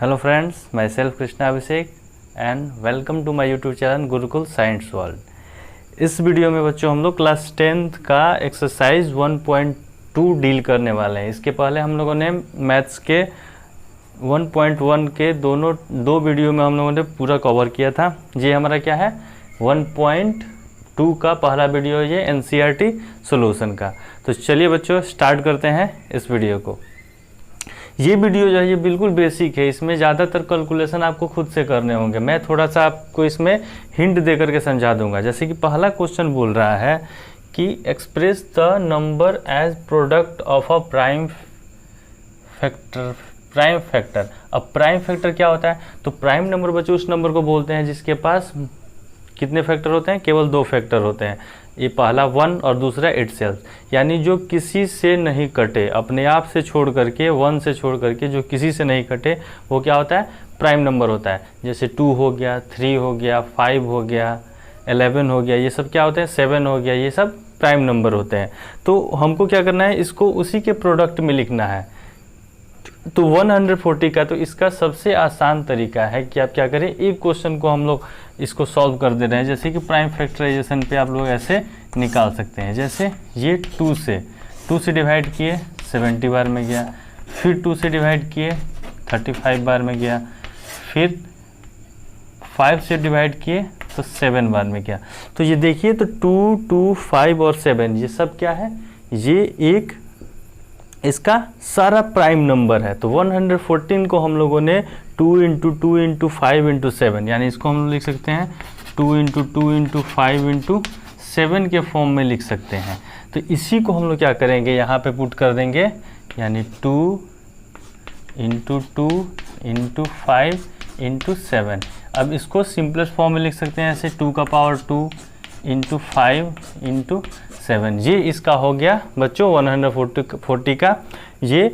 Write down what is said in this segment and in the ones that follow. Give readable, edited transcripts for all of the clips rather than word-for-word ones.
Hello friends, myself Krishna Abhishek and welcome to my YouTube channel Gurukul science world. इस video में बच्चों हम लोग क्लास 10th का एक्सरसाइज 1.2 डील करने वाले हैं। इसके पहले हम लोगों ने मैथ्स के 1.1 के दो वीडियो में हम लोगों ने पूरा कवर किया था। ये हमारा क्या है 1.2 का पहला वीडियो, ये NCERT सॉल्यूशन का। तो चलिए बच्चों स्टार्ट करते हैं इस वीडियो को। ये वीडियो जो है ये बिल्कुल बेसिक है, इसमें ज़्यादातर कैलकुलेशन आपको खुद से करने होंगे। मैं थोड़ा सा आपको इसमें हिंट दे करके समझा दूंगा। जैसे कि पहला क्वेश्चन बोल रहा है कि express the number as product of a prime factor. अब प्राइम फैक्टर क्या होता है? तो प्राइम नंबर बच्चों उस नंबर को बोलते हैं जिसके पास कितने फैक्टर होते हैं? केवल 2 फैक्टर होते हैं। ये पहला 1 और दूसरा इटसेल्फ, यानी जो किसी से नहीं कटे, अपने आप से छोड़ करके 1 से छोड़ करके जो किसी से नहीं कटे वो क्या होता है? प्राइम नंबर होता है। जैसे 2 हो गया, 3 हो गया, 5 हो गया, 11 हो गया, ये सब क्या होते हैं? 7 हो गया, ये सब प्राइम नंबर होते हैं। तो हमको क्या करना है, इसको उसी के प्रोडक्ट में लिखना है। तो 140 का तो इसका सबसे आसान तरीका है कि आप क्या करें, एक क्वेश्चन को हम लोग इसको सॉल्व कर दे रहे हैं। जैसे कि प्राइम फैक्टराइजेशन पे आप लोग ऐसे निकाल सकते हैं। जैसे ये 2 से डिवाइड किए 70 बार में गया, फिर 2 से डिवाइड किए 35 बार में गया, फिर 5 से डिवाइड किए तो 7 बार में गया। तो ये देखिए, तो 2, 2, 5 और 7 ये सब क्या है? ये एक इसका सारा प्राइम नंबर है। तो 114 को हम लोगों ने 2 × 2 × 5 × 7, यानी इसको हम लिख सकते हैं 2 × 2 × 5 × 7 के फॉर्म में लिख सकते हैं। तो इसी को हम लोग क्या करेंगे, यहाँ पे पुट कर देंगे, यानी 2 × 2 × 5 × 7। अब इसको सिंपलेस्ट फॉर्म में लिख सकते हैं ऐसे 2 का पावर 2 × 5 × 7। ये इसका हो गया बच्चों 140 का ये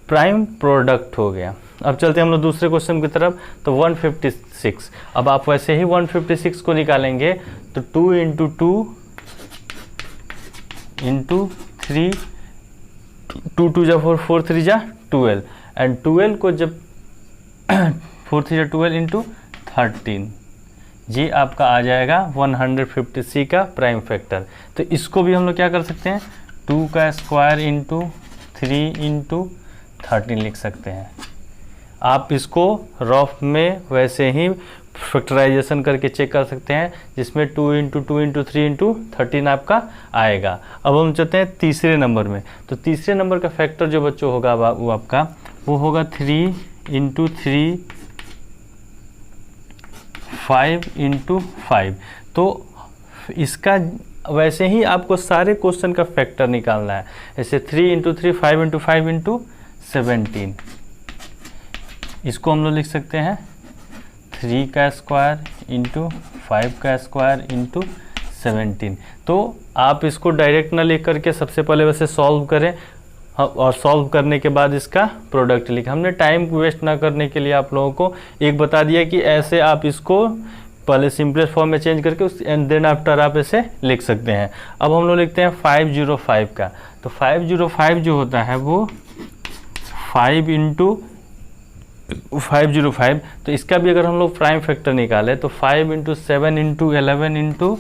प्राइम प्रोडक्ट हो गया। अब चलते हैं हम लोग दूसरे क्वेश्चन की तरफ। तो 156, अब आप वैसे ही 156 को निकालेंगे तो 2 × 2 × 3, 2 2 जा 4, 4 3 जा 12, एंड 12 को जब 4 3 जा 12 × 13, जी आपका आ जाएगा 150C का प्राइम फैक्टर। तो इसको भी हम लोग क्या कर सकते हैं, 2 का स्क्वायर × 3 × 13 लिख सकते हैं। आप इसको रफ में वैसे ही फैक्टराइजेशन करके चेक कर सकते हैं, जिसमें 2 × 2 × 3 × 13 आपका आएगा। अब हम चलते हैं तीसरे नंबर में। तो तीसरे नंबर का फैक्टर जो बच्चों होगा वो आपका वो होगा 3 × 3 5 × 5। तो इसका वैसे ही आपको सारे क्वेश्चन का फैक्टर निकालना है। ऐसे 3 × 3 5 × 5 × 17। इसको हम लोग लिख सकते हैं 3 का स्क्वायर × 5 का स्क्वायर × 17। तो आप इसको डायरेक्ट ना लिख करके सबसे पहले वैसे सॉल्व करें, और सॉल्व करने के बाद इसका प्रोडक्ट लिखा। हमने टाइम वेस्ट ना करने के लिए आप लोगों को एक बता दिया कि ऐसे आप इसको पहले सिंपलेस्ट फॉर्म में चेंज करके उस एंड देन आफ्टर आप ऐसे लिख सकते हैं। अब हम लोग लिखते हैं 505 का। तो 505 जो होता है वो 5 × 505। तो इसका भी अगर हम लोग प्राइम फैक्टर निकालें तो 5 × 7 × 11 ×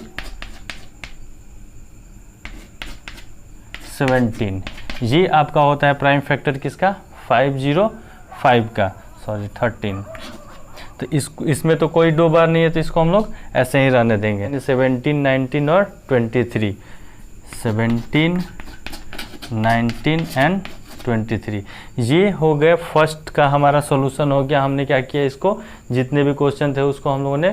17, ये आपका होता है प्राइम फैक्टर किसका? 505 का, सॉरी 13। तो इसमें तो कोई 2 बार नहीं है, तो इसको हम लोग ऐसे ही रहने देंगे। 17, 19 और 23, 17, 19 एंड 23, ये हो गए फर्स्ट का हमारा सॉल्यूशन हो गया। हमने क्या किया, इसको जितने भी क्वेश्चन थे उसको हम लोगों ने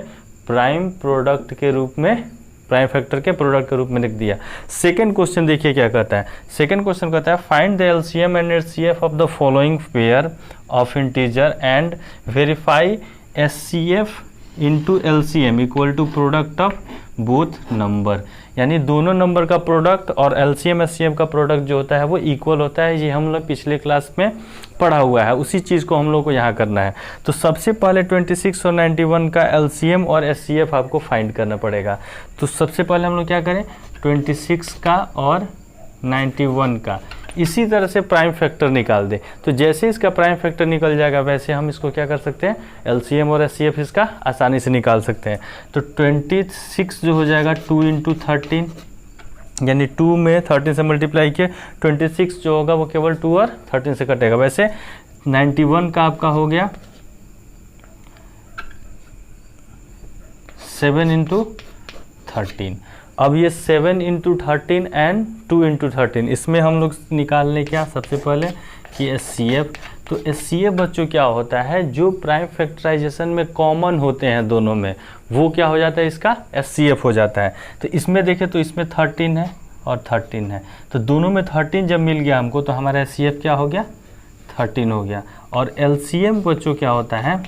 प्राइम प्रोडक्ट के रूप में, प्राइम फैक्टर के प्रोडक्ट के रूप में लिख दिया। सेकंड क्वेश्चन देखिए क्या कहता है। सेकंड क्वेश्चन कहता है find the LCM and HCF of the following pair of integer and verify HCF × LCM equal to product of both number. यानी दोनों नंबर का प्रोडक्ट और एलसीएम एचसीएफ का प्रोडक्ट जो होता है वो इक्वल होता है। ये हम लोग पिछले क्लास में पढ़ा हुआ है, उसी चीज़ को हम लोग को यहाँ करना है। तो सबसे पहले 26 और 91 का एलसीएम और एचसीएफ आपको फाइंड करना पड़ेगा। तो सबसे पहले हम लोग क्या करें, 26 का और 91 का इसी तरह से प्राइम फैक्टर निकाल दें। तो जैसे इसका प्राइम फैक्टर निकल जाएगा वैसे हम इसको क्या कर सकते हैं, एलसीएम और एचसीएफ इसका आसानी से निकाल सकते हैं। तो 26 जो हो जाएगा 2 × 13, यानी 2 में 13 से मल्टीप्लाई किए, 26 जो होगा वो केवल 2 और 13 से कटेगा। वैसे 91 का आपका हो गया 7 × 13। अब ये 7 × 13 एंड 2 × 13, इसमें हम लोग निकाल लें क्या सबसे पहले कि एचसीएफ। तो एचसीएफ बच्चों क्या होता है, जो प्राइम फैक्टराइजेशन में कॉमन होते हैं दोनों में, वो क्या हो जाता है, इसका एचसीएफ हो जाता है। तो इसमें देखें तो इसमें 13 है और 13 है, तो दोनों में 13 जब मिल गया हमको तो हमारा एचसीएफ क्या हो गया, 13 हो गया। और एलसीएम बच्चों क्या होता है,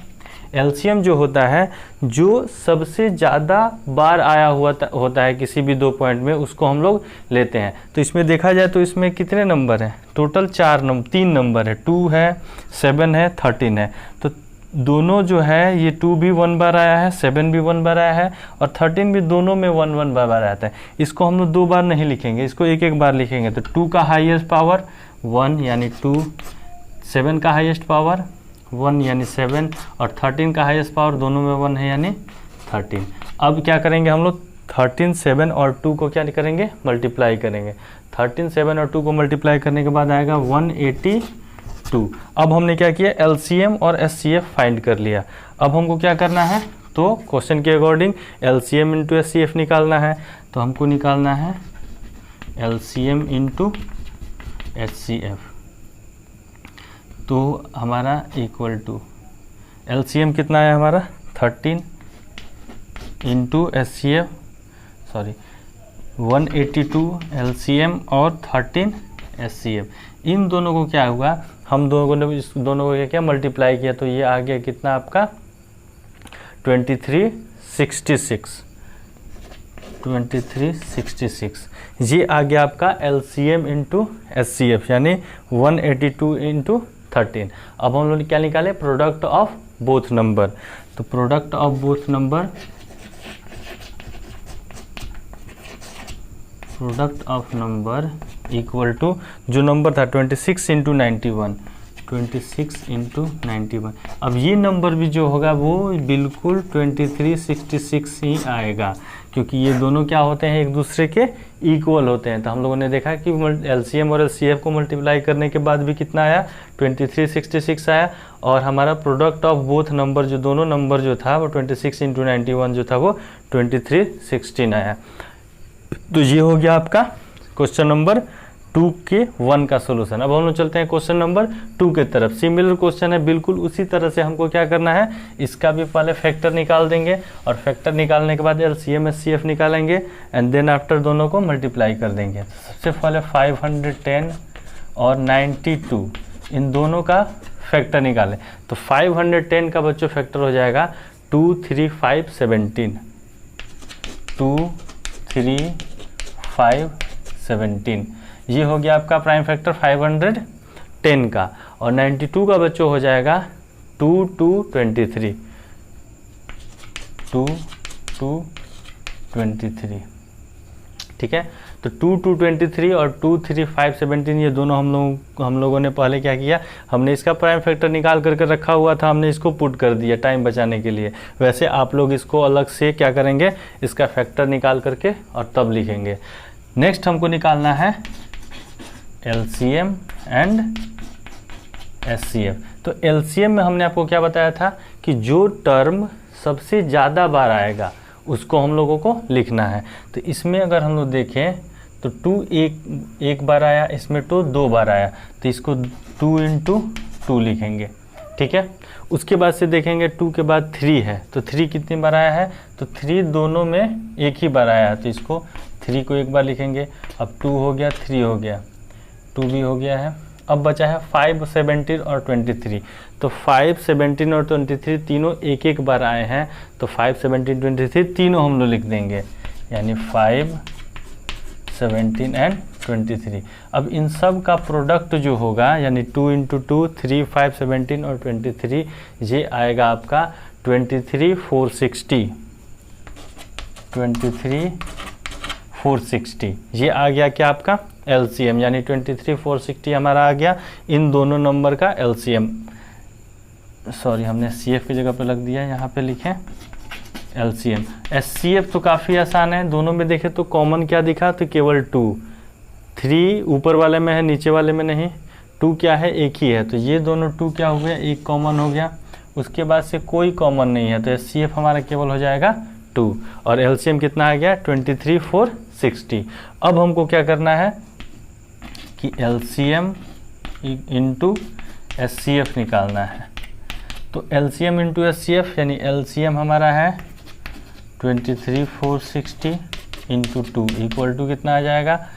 एलसीएम जो होता है जो सबसे ज़्यादा बार आया हुआ होता है किसी भी 2 पॉइंट में, उसको हम लोग लेते हैं। तो इसमें देखा जाए तो इसमें कितने नंबर हैं, टोटल 3 नंबर है, 2 है, 7 है, 13 है। तो दोनों जो है ये 2 भी 1 बार आया है, 7 भी 1 बार आया है और 13 भी, दोनों में 1 बार आता है। इसको हम लोग 2 बार नहीं लिखेंगे, इसको एक बार लिखेंगे। तो 2 का हाईएस्ट पावर 1 यानी 2, 7 का हाईएस्ट पावर 1 यानी 7 और 13 का हाईएस्ट पावर दोनों में 1 है यानी 13। अब क्या करेंगे हम लोग, 13, 7 और 2 को क्या करेंगे, मल्टीप्लाई करेंगे। 13, 7 और 2 को मल्टीप्लाई करने के बाद आएगा 182। अब हमने क्या किया, एलसीएम और एचसीएफ फाइंड कर लिया। अब हमको क्या करना है, तो क्वेश्चन के अकॉर्डिंग एलसीएम × एचसीएफ निकालना है। तो हमको निकालना है एलसीएम × एचसीएफ। तो हमारा इक्वल टू एलसीएम कितना है हमारा 13 × एचसीएफ, सॉरी 182 एलसीएम और 13 एचसीएफ। इन दोनों को क्या हुआ, हम दोनों ने इस दोनों को क्या मल्टीप्लाई किया, तो ये आ गया कितना आपका 2366। 2366 ये आ गया आपका एलसीएम × एचसीएफ, यानी 182 × 13। अब हम लोग क्या निकाले, प्रोडक्ट ऑफ बोथ नंबर। तो product of both number, product of number equal to जो नंबर था 26 × 91, 26 × 91। अब ये नंबर भी जो होगा वो बिल्कुल 2366 ही आएगा, क्योंकि ये दोनों क्या होते हैं, एक दूसरे के इक्वल होते हैं। तो हम लोगों ने देखा कि एलसीएम और एचसीएफ को मल्टीप्लाई करने के बाद भी कितना आया, 2366 आया। और हमारा प्रोडक्ट ऑफ बोथ नंबर, जो दोनों नंबर जो था वो 26 × 91 जो था वो 2316 आया। तो ये हो गया आपका क्वेश्चन नंबर 2 के 1 का सोल्यूशन। अब हम लोग चलते हैं क्वेश्चन नंबर 2 के तरफ। सिमिलर क्वेश्चन है, बिल्कुल उसी तरह से हमको क्या करना है, इसका भी पहले फैक्टर निकाल देंगे और फैक्टर निकालने के बाद एलसीएम एचसीएफ निकालेंगे एंड देन आफ्टर दोनों को मल्टीप्लाई कर देंगे। सबसे पहले 510 और 92 इन दोनों का फैक्टर निकालें। तो 510 का बच्चों फैक्टर हो जाएगा 23517, 23517। ये हो गया आपका प्राइम फैक्टर 510 का। और 92 का बच्चों हो जाएगा 2223, 2223। ठीक है, तो 2223 और 23517 ये दोनों हम लोगों ने पहले क्या किया, हमने इसका प्राइम फैक्टर निकाल करके रखा हुआ था, हमने इसको पुट कर दिया टाइम बचाने के लिए। वैसे आप लोग इसको अलग से क्या करेंगे, इसका फैक्टर निकाल करके और तब लिखेंगे। नेक्स्ट हमको निकालना है एलसीएम एंड एचसीएफ। तो एलसीएम में हमने आपको क्या बताया था कि जो टर्म सबसे ज़्यादा बार आएगा उसको हम लोगों को लिखना है। तो इसमें अगर हम लोग देखें तो 2 एक बार आया, इसमें 2 2 बार आया, तो इसको 2 × 2 लिखेंगे। ठीक है, उसके बाद से देखेंगे 2 के बाद 3 है, तो 3 कितनी बार आया है, तो 3 दोनों में एक ही बार आया है, तो इसको 3 को एक बार लिखेंगे। अब 2 हो गया, 3 हो गया, 2 भी हो गया है। अब बचा है 5, 17 और 23। तो 5, 17 और 23 तीनों एक एक बार आए हैं, तो 5, 17, 23 तीनों हम लोग लिख देंगे, यानी 5, 17 एंड 23। अब इन सब का प्रोडक्ट जो होगा, यानी 2 × 2, 3, 5, 17 और 23, ये आएगा आपका 23,460, 23,460। ये आ गया क्या आपका LCM, यानी 23,460 हमारा आ गया इन दोनों नंबर का LCM। सॉरी, हमने CF की जगह पे लग दिया, यहाँ पे लिखें LCM। SCF तो काफ़ी आसान है, दोनों में देखें तो कॉमन क्या दिखा, तो केवल 2, 3 ऊपर वाले में है, नीचे वाले में नहीं। 2 क्या है, एक ही है, तो ये दोनों 2 क्या हो गया, एक कॉमन हो गया। उसके बाद से कोई कॉमन नहीं है, तो SCF हमारा केवल हो जाएगा 2, और LCM कितना आ गया 23,460। अब हमको क्या करना है कि LCM इंटू SCF निकालना है। तो LCM इंटू SCF यानी LCM हमारा है 23,460 इंटू 2 इक्वल टू कितना आ जाएगा,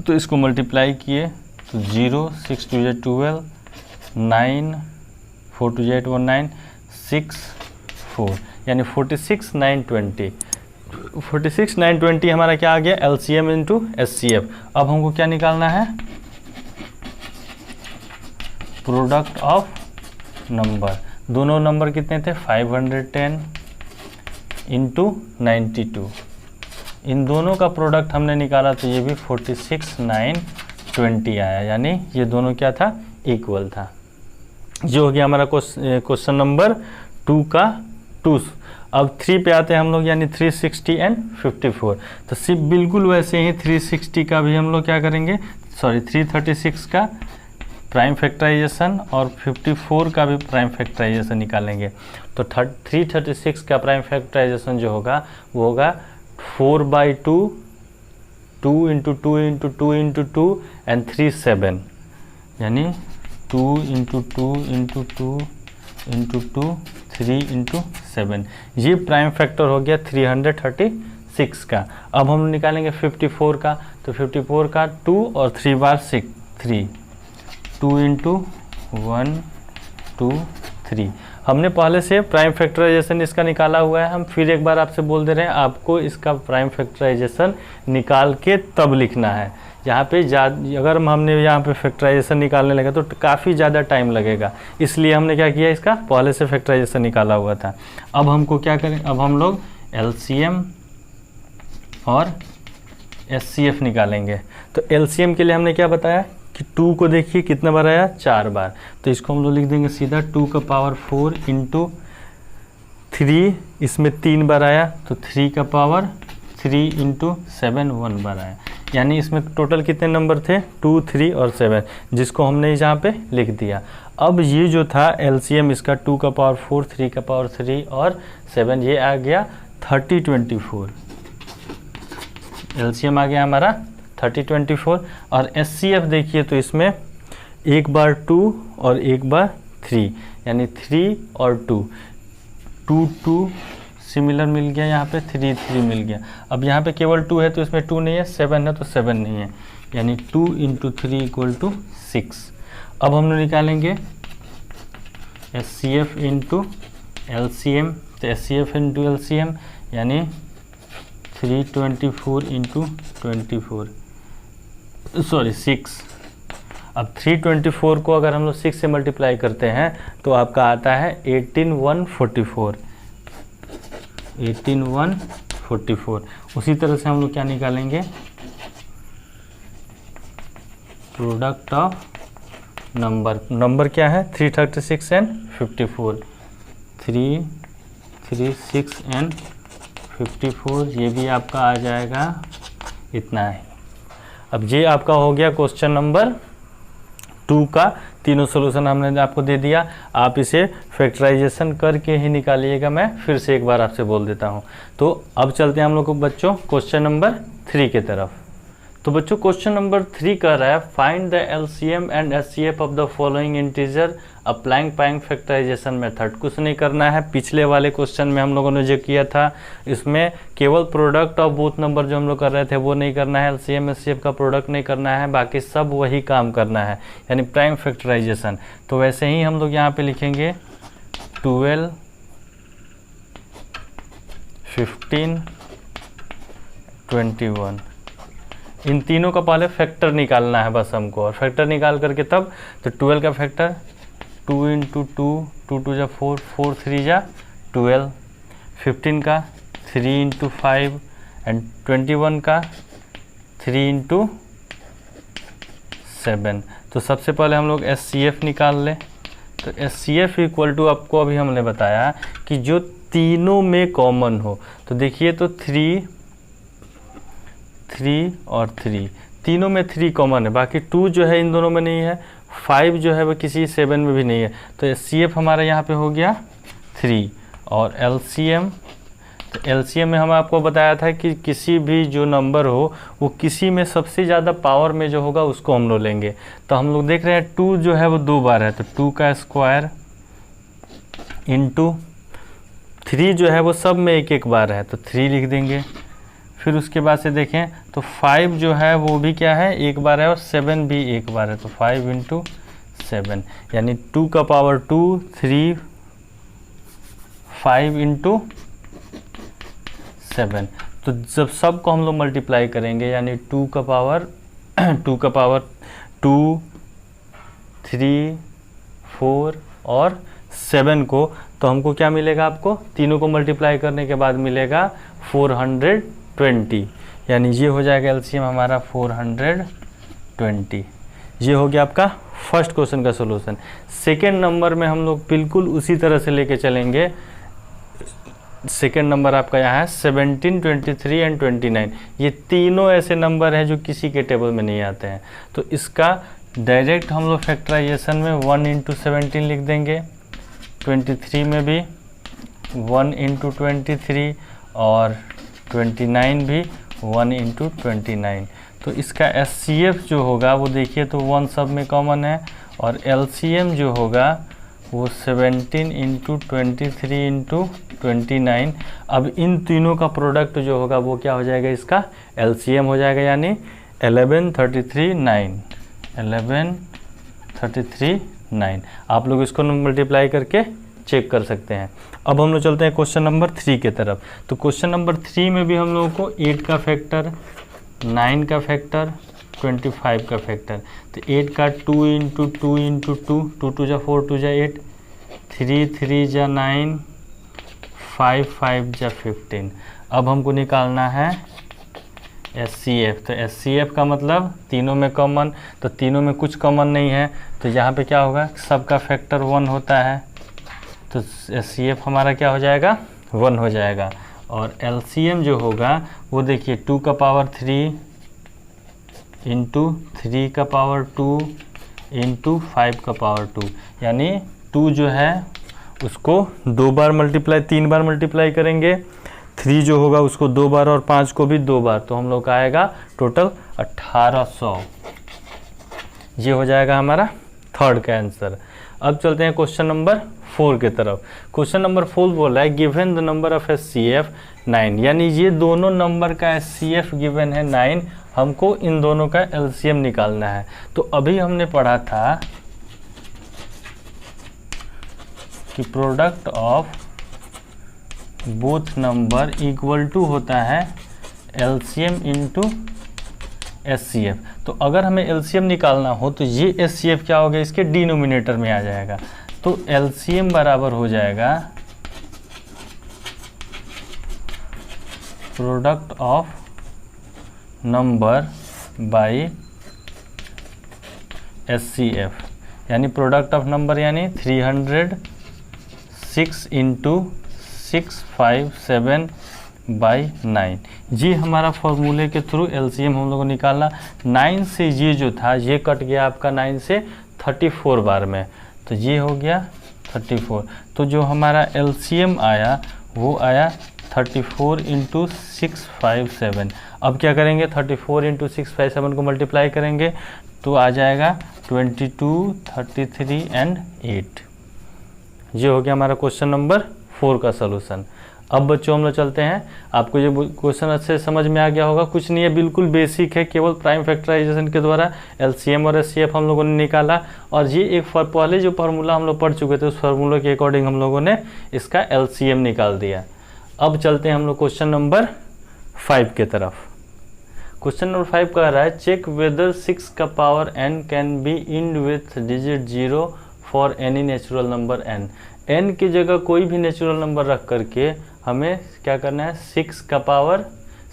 तो इसको मल्टीप्लाई किए तो 0, 6 2 जा 12, 9 4 2 जा 19, 6 4 यानी 46,920। 46,920 हमारा क्या आ गया, LCM इंटू SCF। अब हमको क्या निकालना है, प्रोडक्ट ऑफ नंबर। दोनों नंबर कितने थे, 510 इंटू 92। इन दोनों का प्रोडक्ट हमने निकाला तो ये भी 46,920 आया, यानी ये दोनों क्या था, इक्वल था। जो हो गया हमारा क्वेश्चन नंबर 2 का 2। अब 3 पे आते हैं हम लोग, यानी 360 एंड 54। तो सिर्फ बिल्कुल वैसे ही 360 का भी हम लोग क्या करेंगे, सॉरी 336 का प्राइम फैक्टराइजेशन और 54 का भी प्राइम फैक्टराइजेशन निकालेंगे। तो 336 का प्राइम फैक्टराइजेशन जो होगा वो होगा 4/2, 2 इंटू 2 इंटू 2 इंटू 2 एंड 3 7, यानी 2 इंटू 2 इंटू 2 इंटू 2 3 इंटू 7। ये प्राइम फैक्टर हो गया 336 का। अब हम निकालेंगे 54 का, तो 54 का 2 और 3 बार 6 3, 2 इंटू 1 2 3। हमने पहले से प्राइम फैक्टराइजेशन इसका निकाला हुआ है, हम फिर एक बार आपसे बोल दे रहे हैं, आपको इसका प्राइम फैक्टराइजेशन निकाल के तब लिखना है। यहाँ पे अगर हमने यहाँ पे फैक्टराइजेशन निकालने लगे तो काफ़ी ज़्यादा टाइम लगेगा, इसलिए हमने क्या किया, इसका पहले से फैक्टराइजेशन निकाला हुआ था। अब हमको क्या करें, अब हम लोग LCM और SCF निकालेंगे। तो LCM के लिए हमने क्या बताया कि 2 को देखिए कितना बार आया, 4 बार, तो इसको हम लोग लिख देंगे सीधा 2 का पावर 4 इंटू 3, इसमें 3 बार आया तो 3 का पावर 3 इंटू 7 1 बार आया, यानी इसमें टोटल कितने नंबर थे, 2 3 और 7, जिसको हमने यहाँ पे लिख दिया। अब ये जो था LCM इसका 2 का पावर 4, 3 का पावर 3 और 7, ये आ गया 3024। LCM आ गया हमारा 3024। और SCF देखिए तो इसमें एक बार 2 और एक बार 3, यानी 3 और 2, 2 2 सिमिलर मिल गया, यहाँ पे 3 3 मिल गया। अब यहाँ पे केवल 2 है तो इसमें 2 नहीं है, 7 है तो 7 नहीं है, यानी 2 इंटू 3 इक्वल टू 6। अब हम लोग निकालेंगे SCF इंटू LCM, तो SCF इंटू LCM यानी 324 इंटू 24, सॉरी 6। अब 324 को अगर हम लोग 6 से मल्टीप्लाई करते हैं तो आपका आता है 18,144, 18,144। उसी तरह से हम लोग क्या निकालेंगे, प्रोडक्ट ऑफ नंबर क्या है, 336 एंड 54, 336 एंड 54, ये भी आपका आ जाएगा इतना है। अब ये आपका हो गया क्वेश्चन नंबर 2 का तीनों सॉल्यूशन हमने आपको दे दिया। आप इसे फैक्टराइजेशन करके ही निकालिएगा, मैं फिर से एक बार आपसे बोल देता हूँ। तो अब चलते हैं हम लोग को बच्चों क्वेश्चन नंबर 3 के तरफ। तो बच्चों क्वेश्चन नंबर 3 कह रहा है find the LCM and SCF of the following integer applying prime factorisation method. कुछ नहीं करना है, पिछले वाले क्वेश्चन में हम लोगों ने जो किया था इसमें केवल प्रोडक्ट ऑफ बोथ नंबर जो हम लोग कर रहे थे वो नहीं करना है, LCM SCF का प्रोडक्ट नहीं करना है, बाकी सब वही काम करना है, यानी प्राइम फैक्टराइजेशन। तो वैसे ही हम लोग यहाँ पे लिखेंगे 12 15 21। इन तीनों का पहले फैक्टर निकालना है बस हमको, और फैक्टर निकाल करके तब तो 12 का फैक्टर 2 इंटू 2, 2 2 जा 4, 4 3 जा 12, 15 का 3 इंटू 5 एंड 21 का 3 इंटू 7। तो सबसे पहले हम लोग SCF निकाल लें। तो SCF इक्वल टू आपको अभी हमने बताया कि जो तीनों में कॉमन हो। तो देखिए तो 3 और 3, तीनों में 3 कॉमन है, बाकी 2 जो है इन दोनों में नहीं है, 5 जो है वो किसी 7 में भी नहीं है। तो SCF हमारा यहाँ पे हो गया 3। और LCM, तो LCM में हम आपको बताया था कि किसी भी जो नंबर हो वो किसी में सबसे ज़्यादा पावर में जो होगा उसको हम लोग लेंगे। तो हम लोग देख रहे हैं 2 जो है वो 2 बार है, तो 2 का स्क्वायर इंटू 3 जो है वो सब में 1 बार है, तो 3 लिख देंगे। फिर उसके बाद से देखें तो 5 जो है वो भी क्या है, 1 बार है, और 7 भी 1 बार है, तो 5 इंटू 7 यानी 2 का पावर 2, 3, 5 इंटू 7। तो जब सब को हम लोग मल्टीप्लाई करेंगे यानी 2 का पावर 2, 3, 4 और 7 को, तो हमको क्या मिलेगा, आपको तीनों को मल्टीप्लाई करने के बाद मिलेगा 420। यानी ये हो जाएगा LCM हमारा 420। ये हो गया आपका फर्स्ट क्वेश्चन का सॉल्यूशन। सेकेंड नंबर में हम लोग बिल्कुल उसी तरह से लेके चलेंगे। सेकेंड नंबर आपका यहाँ है 17, 23 एंड 29। ये तीनों ऐसे नंबर हैं जो किसी के टेबल में नहीं आते हैं। तो इसका डायरेक्ट हम लोग फैक्टराइजेशन में 1 इंटू 17 लिख देंगे, 23 में भी 1 इंटू 23 और 29 भी 1 इंटू 29। तो इसका SCF जो होगा वो देखिए तो 1 सब में कॉमन है, और LCM जो होगा वो 17 इंटू 23 इंटू 29। अब इन तीनों का प्रोडक्ट जो होगा वो क्या हो जाएगा, इसका LCM हो जाएगा, यानी 1133/9। आप लोग इसको मल्टीप्लाई करके चेक कर सकते हैं। अब हम लोग चलते हैं क्वेश्चन नंबर 3 के तरफ। तो क्वेश्चन नंबर 3 में भी हम लोगों को 8 का फैक्टर, 9 का फैक्टर, 25 का फैक्टर। तो 8 का 2 इंटू 2 इंटू 2, 2 2 जा 4, 2 जा 8, 3 3 जा 9, 5 5 जा 15। अब हमको निकालना है SCF। तो SCF का मतलब तीनों में कॉमन, तो तीनों में कुछ कॉमन नहीं है, तो यहाँ पे क्या होगा, सबका फैक्टर 1 होता है, तो SCF हमारा क्या हो जाएगा, 1 हो जाएगा। और LCM जो होगा वो देखिए 2 का पावर 3 इंटू 3 का पावर 2 इंटू 5 का पावर 2, यानी 2 जो है उसको 2 बार मल्टीप्लाई, 3 बार मल्टीप्लाई करेंगे, 3 जो होगा उसको 2 बार और 5 को भी 2 बार, तो हम लोग का आएगा टोटल 1800। ये हो जाएगा हमारा थर्ड का आंसर। अब चलते हैं क्वेश्चन नंबर 4 के तरफ। क्वेश्चन नंबर 4 बोल रहा है given the number of SCF 9, यानी ये दोनों नंबर का SCF गिवन है 9, हमको इन दोनों का LCM निकालना है। तो अभी हमने पढ़ा था कि product of both number equal to होता है LCM इंटू SCF। तो अगर हमें LCM निकालना हो तो ये SCF क्या होगा, इसके डिनोमिनेटर में आ जाएगा। तो LCM बराबर हो जाएगा product of number by SCF, यानी प्रोडक्ट ऑफ नंबर यानी 306 इंटू 657/9। ये हमारा फॉर्मूले के थ्रू LCM हम लोग को निकालना। 9 से ये जो था ये कट गया आपका 9 से 34 बार में, तो ये हो गया 34। तो जो हमारा LCM आया वो आया 34 इंटू 657। अब क्या करेंगे, 34 इंटू 657 को मल्टीप्लाई करेंगे तो आ जाएगा 22, 33 एंड 8। ये हो गया हमारा क्वेश्चन नंबर 4 का सलूशन। अब बच्चों हम लोग चलते हैं, आपको ये क्वेश्चन अच्छे से समझ में आ गया होगा। कुछ नहीं है, बिल्कुल बेसिक है, केवल प्राइम फैक्टराइजेशन के द्वारा LCM और SCF हम लोगों ने निकाला, और ये एक पहले जो फार्मूला हम लोग पढ़ चुके थे उस फार्मूला के अकॉर्डिंग हम लोगों ने इसका LCM निकाल दिया। अब चलते हैं हम लोग क्वेश्चन नंबर 5 के तरफ। क्वेश्चन नंबर 5 कह रहा है चेक वेदर 6 का power n can be end with digit 0 for any natural number n की जगह कोई भी नेचुरल नंबर रख करके हमें क्या करना है, 6 का पावर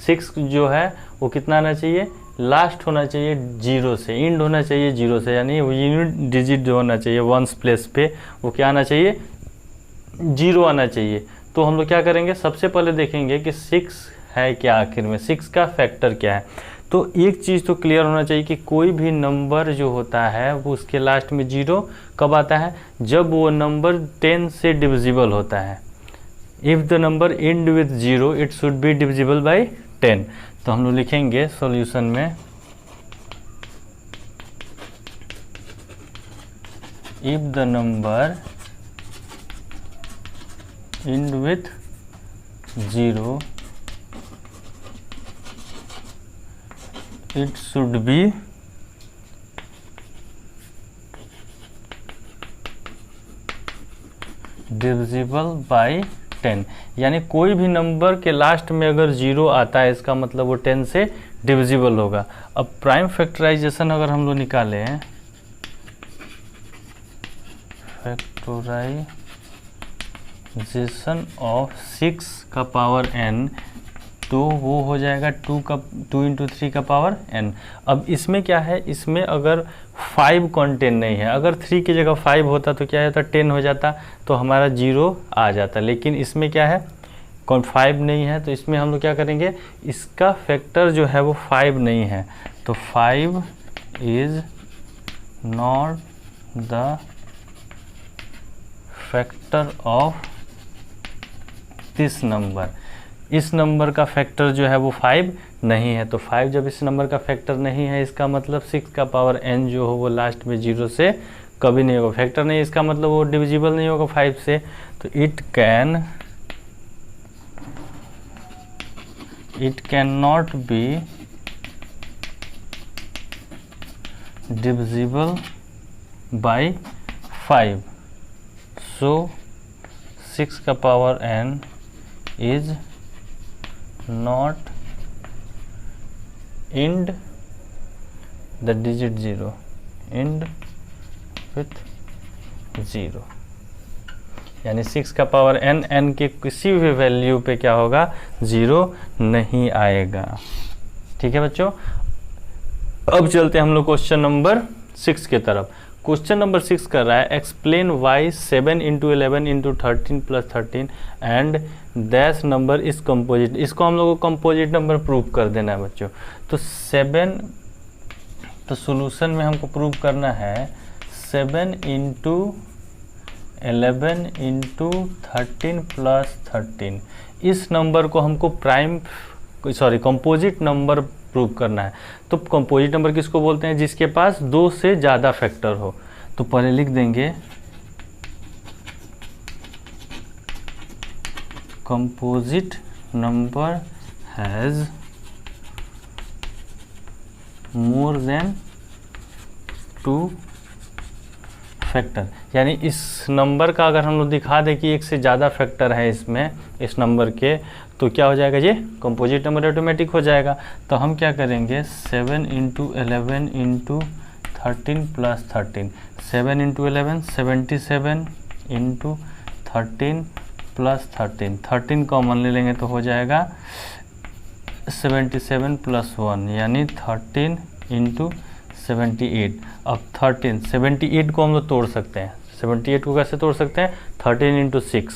6 जो है वो कितना आना चाहिए, लास्ट होना चाहिए जीरो से, इंड होना चाहिए जीरो से, यानी यूनिट डिजिट जो होना चाहिए वंस प्लेस पे वो क्या आना चाहिए, जीरो आना चाहिए। तो हम लोग क्या करेंगे, सबसे पहले देखेंगे कि 6 है क्या आखिर में, 6 का फैक्टर क्या है। तो एक चीज़ तो क्लियर होना चाहिए कि कोई भी नंबर जो होता है वो उसके लास्ट में जीरो कब आता है, जब वो नंबर 10 से डिविजिबल होता है। If the number and with zero it should be divisible by 10। तो हम लोग लिखेंगे सॉल्यूशन में if the number and with zero it should be divisible by 10। यानी कोई भी नंबर के लास्ट में अगर जीरो आता है इसका मतलब वो 10 से डिविजिबल होगा। अब प्राइम फैक्टराइजेशन अगर हम लोग निकालें, फैक्टराइजेशन ऑफ 6 का पावर n, तो वो हो जाएगा 2 × 3 का पावर n। अब इसमें क्या है, इसमें अगर 5 कंटेंट नहीं है, अगर 3 की जगह 5 होता तो क्या होता, 10 हो जाता, तो हमारा जीरो आ जाता। लेकिन इसमें क्या है, 5 नहीं है, तो इसमें हम लोग क्या करेंगे, इसका फैक्टर जो है वो 5 नहीं है, तो 5 is not the factor of this number. इस नंबर का फैक्टर जो है वो 5 नहीं है। तो 5 जब इस नंबर का फैक्टर नहीं है, इसका मतलब 6 का पावर n जो हो वो लास्ट में जीरो से कभी नहीं होगा, फैक्टर नहीं, इसका मतलब वो डिविजिबल नहीं होगा 5 से। तो it can not be divisible by 5। सो 6 का power n is not end the digit 0, end with 0, यानी 6 का पावर n के किसी भी वैल्यू पे क्या होगा, 0 नहीं आएगा। ठीक है बच्चों, अब चलते हैं हम लोग क्वेश्चन नंबर 6 की तरफ। क्वेश्चन नंबर 6 कर रहा है explain why 7 × 11 × 13 + 13 and dash number is composite. इसको हम लोग को कंपोजिट नंबर प्रूव कर देना है बच्चों। तो 7, तो सॉल्यूशन में हमको प्रूव करना है 7 × 11 × 13 + 13। इस नंबर को हमको कंपोजिट नंबर प्रूव करना है। तो कंपोजिट नंबर किसको बोलते हैं, जिसके पास 2 से ज़्यादा फैक्टर हो। तो पहले लिख देंगे composite number has more than 2 factor. यानी इस नंबर का अगर हम लोग दिखा दें कि एक से ज़्यादा फैक्टर है इसमें, इस नंबर के, तो क्या हो जाएगा, ये कंपोजिट नंबर ऑटोमेटिक हो जाएगा। तो हम क्या करेंगे 7 × 11 × 13 + 13, 7 × 11 77 × 13 + 13, 13 कॉमन ले लेंगे तो हो जाएगा 77 + 1 यानी 13 × 78। अब 78 को हम लोग तोड़ सकते हैं। 78 को कैसे तोड़ सकते हैं, 13 × 6,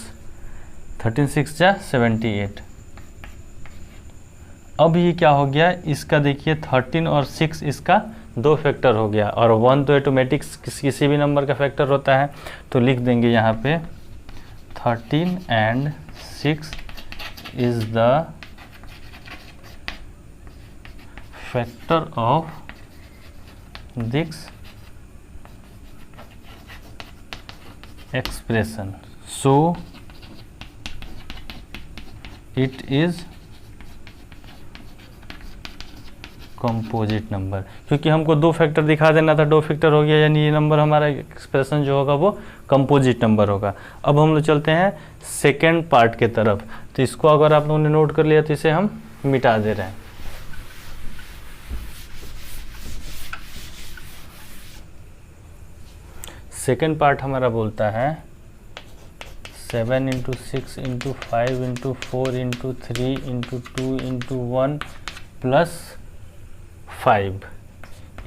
13 6 जा 78। अब ये क्या हो गया, इसका देखिए 13 और 6 इसका 2 फैक्टर हो गया, और 1 तो ऑटोमेटिक किसी भी नंबर का फैक्टर होता है। तो लिख देंगे यहाँ पे 13 and 6 is the factor of this expression, so it is composite number. क्योंकि हमको 2 फैक्टर दिखा देना था, 2 फैक्टर हो गया, यानी ये नंबर हमारा एक्सप्रेशन जो होगा वो कंपोजिट नंबर होगा। अब हम लोग चलते हैं सेकेंड पार्ट के तरफ। तो इसको अगर आप लोगों ने नोट कर लिया तो इसे हम मिटा दे रहे हैं। सेकेंड पार्ट हमारा बोलता है 7 × 6 × 5 × 4 × 3 × 2 × 1 + 5।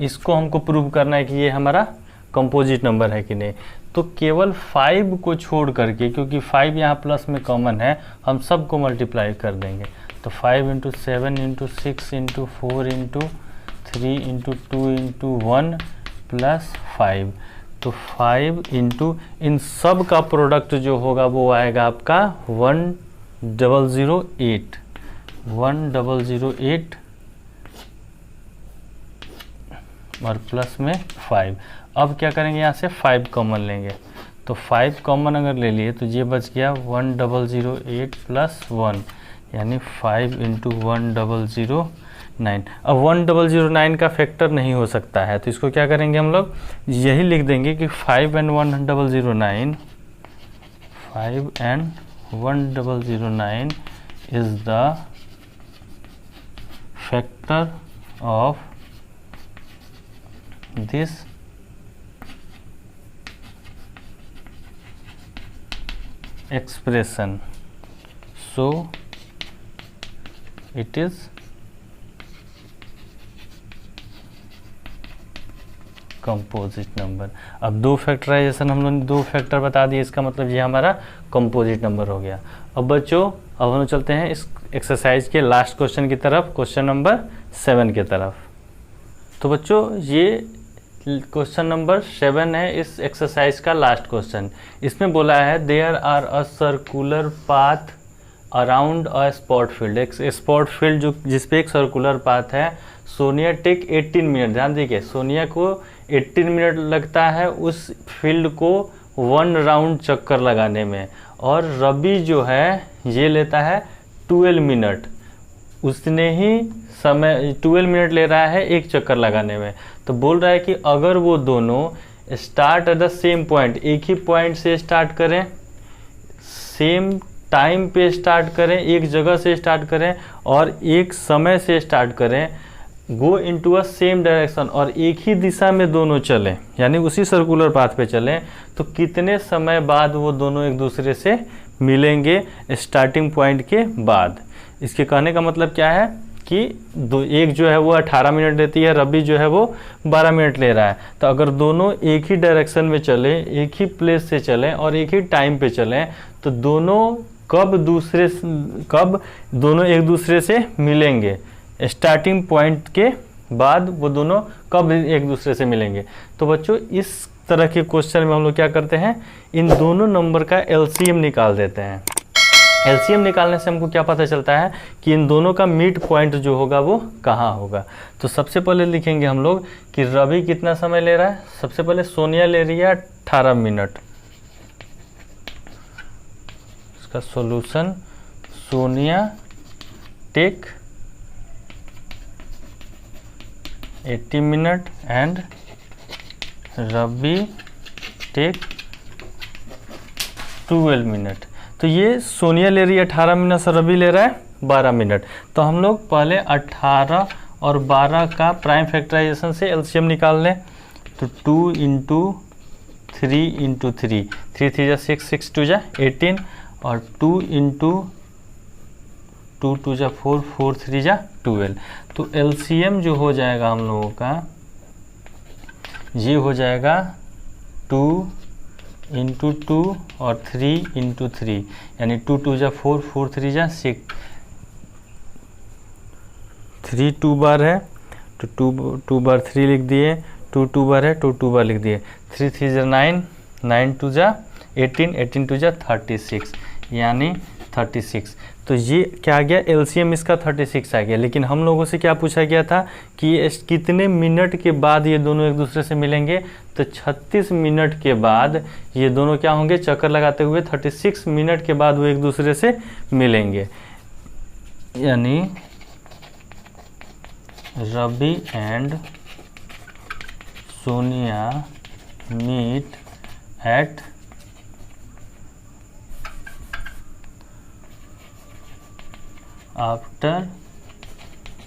इसको हमको प्रूव करना है कि ये हमारा कंपोजिट नंबर है कि नहीं। तो केवल 5 को छोड़ करके, क्योंकि 5 यहाँ प्लस में कॉमन है, हम सबको मल्टीप्लाई कर देंगे। तो 5 × 7 × 6 × 4 × 3 × 2 × 1 प्लस 5। तो 5 × इन सब का प्रोडक्ट जो होगा वो आएगा आपका 1008 और प्लस में 5। अब क्या करेंगे, यहाँ से 5 कॉमन लेंगे। तो 5 कॉमन अगर ले लिए तो ये बच गया 1008 प्लस 1, यानी 5 × 1009। अब 1009 का फैक्टर नहीं हो सकता है, तो इसको क्या करेंगे हम लोग, यही लिख देंगे कि 5 and 1009 is the factor of this expression, so it is composite number. अब दो फैक्टराइजेशन हम लोग ने 2 फैक्टर बता दिए, इसका मतलब ये हमारा कंपोजिट नंबर हो गया। अब बच्चों अब हम लोग चलते हैं इस एक्सरसाइज के लास्ट क्वेश्चन की तरफ, क्वेश्चन नंबर 7 की तरफ। तो बच्चों ये क्वेश्चन नंबर 7 है इस एक्सरसाइज का लास्ट क्वेश्चन। इसमें बोला है there are a circular path around a spot field. एक स्पॉट फील्ड जो जिसपे एक सर्कुलर पाथ है। सोनिया टेक 18 मिनट, ध्यान देखिए सोनिया को 18 मिनट लगता है उस फील्ड को 1 राउंड चक्कर लगाने में, और रवि जो है ये लेता है 12 मिनट। उसने ही समय 12 मिनट ले रहा है एक चक्कर लगाने में। तो बोल रहा है कि अगर वो दोनों start at the same point, एक ही पॉइंट से स्टार्ट करें, सेम टाइम पे स्टार्ट करें, एक जगह से स्टार्ट करें और एक समय से स्टार्ट करें, go into a same direction, और एक ही दिशा में दोनों चलें, यानी उसी सर्कुलर पाथ पे चलें, तो कितने समय बाद वो दोनों एक दूसरे से मिलेंगे स्टार्टिंग पॉइंट के बाद। इसके कहने का मतलब क्या है कि एक जो है वो 18 मिनट लेती है, रवि जो है वो 12 मिनट ले रहा है। तो अगर दोनों एक ही डायरेक्शन में चलें, एक ही प्लेस से चलें और एक ही टाइम पे चलें, तो दोनों कब दोनों एक दूसरे से मिलेंगे, स्टार्टिंग पॉइंट के बाद वो दोनों कब एक दूसरे से मिलेंगे। तो बच्चों इस तरह के क्वेश्चन में हम लोग क्या करते हैं, इन दोनों नंबर का एलसीएम निकाल देते हैं। एलसीएम निकालने से हमको क्या पता चलता है कि इन दोनों का मिड पॉइंट जो होगा वो कहाँ होगा। तो सबसे पहले लिखेंगे हम लोग कि रवि कितना समय ले रहा है। सबसे पहले सोनिया ले रही है 18 मिनट। इसका solution, Sonia take 80 minute and Ravi take 12 minute. तो ये सोनिया ले रही है 18 मिनट से रवि ले रहा है 12 मिनट। तो हम लोग पहले 18 और 12 का प्राइम फैक्टराइजेशन से एलसीएम निकाल लें। तो 2 × 3 × 3, 3 3 जा 6, 6 2 जा 18, और 2 × 2 2 जा 4, 4 3 जा 12। तो एलसीएम जो हो जाएगा हम लोगों का ये हो जाएगा 2 × 2 और 3 × 3, यानी 2 2 जा 4, 4 3 जा 6, 3 2 बार है तो 2 बार 3 लिख दिए, 2 2 बार है तो 2 बार लिख दिए, 3 3 जा 9, 9 2 जा 18, 18 2 जा 36, यानी 36। तो ये क्या आ गया, एलसीएम इसका 36 आ गया। लेकिन हम लोगों से क्या पूछा गया था कि ये कितने मिनट के बाद ये दोनों एक दूसरे से मिलेंगे। तो 36 मिनट के बाद ये दोनों क्या होंगे, चक्कर लगाते हुए 36 मिनट के बाद वो एक दूसरे से मिलेंगे, यानी Ravi and Sonia meet at after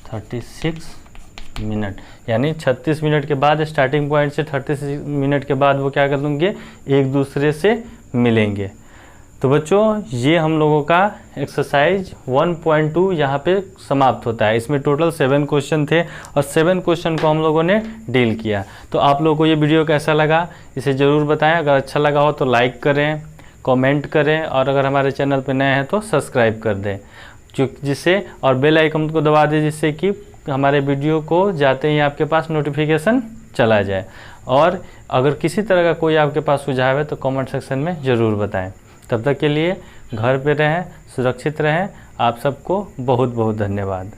36 minute, यानी 36 मिनट के बाद स्टार्टिंग पॉइंट से 36 मिनट के बाद वो क्या कर देंगे, एक दूसरे से मिलेंगे। तो बच्चों ये हम लोगों का एक्सरसाइज 1.2 यहाँ पे समाप्त होता है। इसमें टोटल 7 क्वेश्चन थे और 7 क्वेश्चन को हम लोगों ने डील किया। तो आप लोगों को ये वीडियो कैसा लगा इसे ज़रूर बताएं। अगर अच्छा लगा हो तो लाइक करें, कमेंट करें और अगर हमारे चैनल पर नए हैं तो सब्सक्राइब कर दें, जिससे और बेल आइकन को दबा दें जिससे कि हमारे वीडियो को जाते ही आपके पास नोटिफिकेशन चला जाए। और अगर किसी तरह का कोई आपके पास सुझाव है तो कमेंट सेक्शन में ज़रूर बताएं। तब तक के लिए घर पे रहें, सुरक्षित रहें। आप सबको बहुत बहुत धन्यवाद।